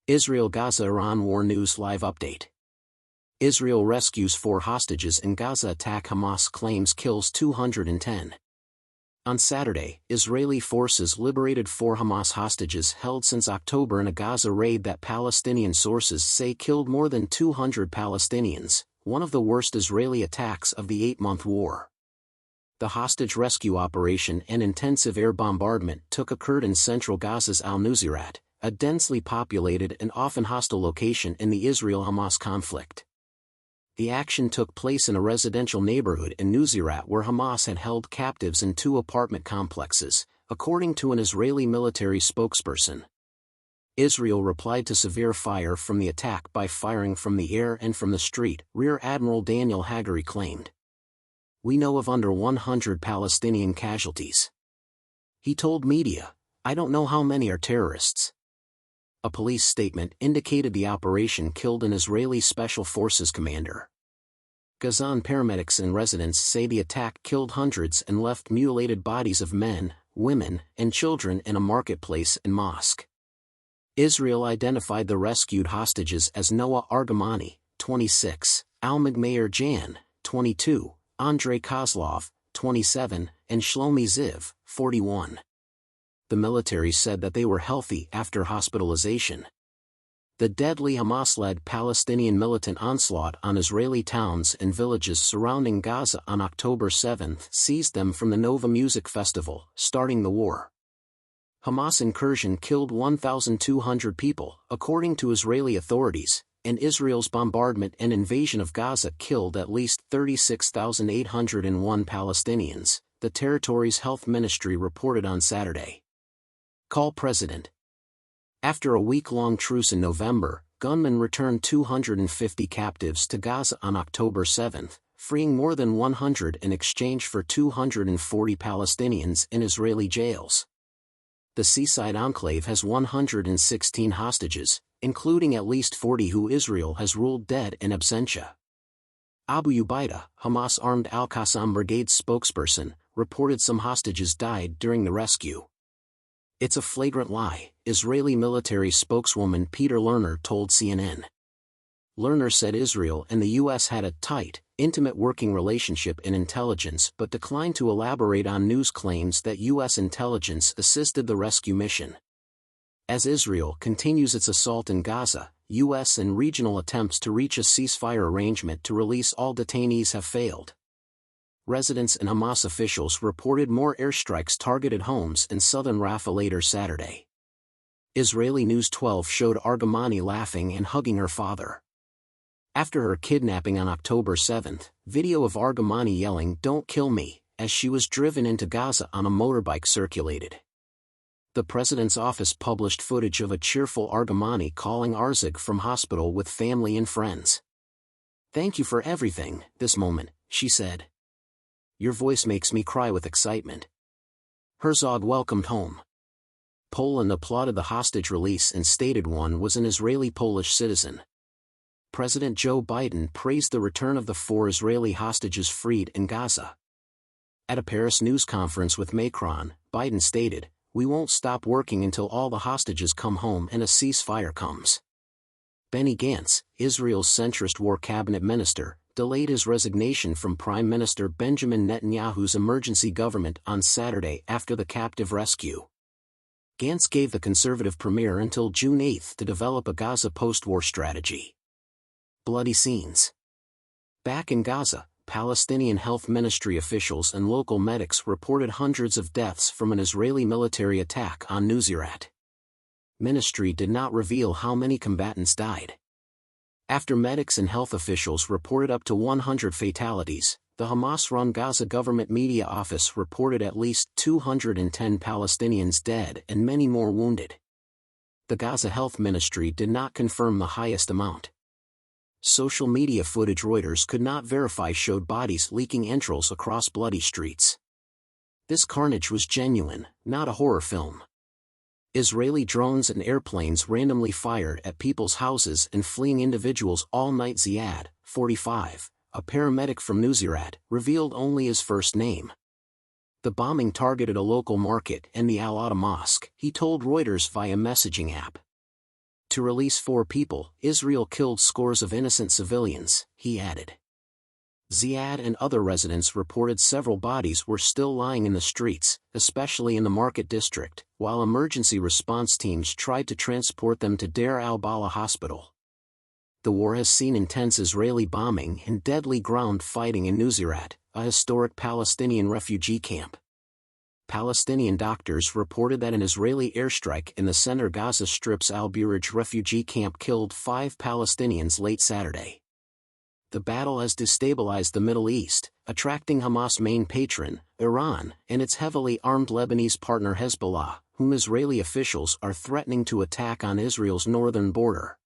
Israel-Gaza Iran War News Live Update. Israel rescues 4 hostages in Gaza attack. Hamas claims kills 210. On Saturday, Israeli forces liberated 4 Hamas hostages held since October in a Gaza raid that Palestinian sources say killed more than 200 Palestinians, one of the worst Israeli attacks of the 8-month war. The hostage rescue operation and intensive air bombardment occurred in central Gaza's Al-Nuseirat, a densely populated and often hostile location in the Israel-Hamas conflict. The action took place in a residential neighborhood in Nuseirat where Hamas had held captives in 2 apartment complexes, according to an Israeli military spokesperson. Israel replied to severe fire from the attack by firing from the air and from the street, Rear Admiral Daniel Hagari claimed. "We know of under 100 Palestinian casualties." He told media, "I don't know how many are terrorists." A police statement indicated the operation killed an Israeli Special Forces commander. Gazan paramedics and residents say the attack killed hundreds and left mutilated bodies of men, women, and children in a marketplace and mosque. Israel identified the rescued hostages as Noah Argamani, 26, Almag Meir Jan, 22, Andrei Kozlov, 27, and Shlomi Ziv, 41. The military said that they were healthy after hospitalization. The deadly Hamas-led Palestinian militant onslaught on Israeli towns and villages surrounding Gaza on October 7 seized them from the Nova Music Festival, starting the war. Hamas incursion killed 1,200 people, according to Israeli authorities, and Israel's bombardment and invasion of Gaza killed at least 36,801 Palestinians, the territory's health ministry reported on Saturday. Call President. After a week-long truce in November, gunmen returned 250 captives to Gaza on October 7, freeing more than 100 in exchange for 240 Palestinians in Israeli jails. The seaside enclave has 116 hostages, including at least 40 who Israel has ruled dead in absentia. Abu Ubaida, Hamas armed Al-Qassam Brigade's spokesperson, reported some hostages died during the rescue. "It's a flagrant lie," Israeli military spokeswoman Peter Lerner told CNN. Lerner said Israel and the U.S. had a tight, intimate working relationship in intelligence but declined to elaborate on news claims that U.S. intelligence assisted the rescue mission. As Israel continues its assault in Gaza, U.S. and regional attempts to reach a ceasefire arrangement to release all detainees have failed. Residents and Hamas officials reported more airstrikes targeted homes in southern Rafah later Saturday. Israeli News 12 showed Argamani laughing and hugging her father. After her kidnapping on October 7, video of Argamani yelling "Don't kill me" as she was driven into Gaza on a motorbike circulated. The president's office published footage of a cheerful Argamani calling Arzig from hospital with family and friends. "Thank you for everything, this moment," she said. "Your voice makes me cry with excitement." Herzog welcomed home. Poland applauded the hostage release and stated one was an Israeli-Polish citizen. President Joe Biden praised the return of the 4 Israeli hostages freed in Gaza. At a Paris news conference with Macron, Biden stated, "We won't stop working until all the hostages come home and a ceasefire comes." Benny Gantz, Israel's centrist war cabinet minister, delayed his resignation from Prime Minister Benjamin Netanyahu's emergency government on Saturday after the captive rescue. Gantz gave the conservative premier until June 8 to develop a Gaza post-war strategy. Bloody scenes. Back in Gaza, Palestinian health ministry officials and local medics reported hundreds of deaths from an Israeli military attack on Nuseirat. Ministry did not reveal how many combatants died. After medics and health officials reported up to 100 fatalities, the Hamas-run Gaza government media office reported at least 210 Palestinians dead and many more wounded. The Gaza Health Ministry did not confirm the highest amount. Social media footage Reuters could not verify showed bodies leaking entrails across bloody streets. This carnage was genuine, not a horror film. Israeli drones and airplanes randomly fired at people's houses and fleeing individuals all night. Ziad, 45, a paramedic from Nuseirat, revealed only his first name. The bombing targeted a local market and the Al-Aqsa Mosque, he told Reuters via messaging app. To release 4 people, Israel killed scores of innocent civilians, he added. Ziad and other residents reported several bodies were still lying in the streets, especially in the market district, while emergency response teams tried to transport them to Deir al-Balah Hospital. The war has seen intense Israeli bombing and deadly ground fighting in Nuseirat, a historic Palestinian refugee camp. Palestinian doctors reported that an Israeli airstrike in the center Gaza Strip's Al-Burej refugee camp killed 5 Palestinians late Saturday. The battle has destabilized the Middle East, attracting Hamas' main patron, Iran, and its heavily armed Lebanese partner Hezbollah, whom Israeli officials are threatening to attack on Israel's northern border.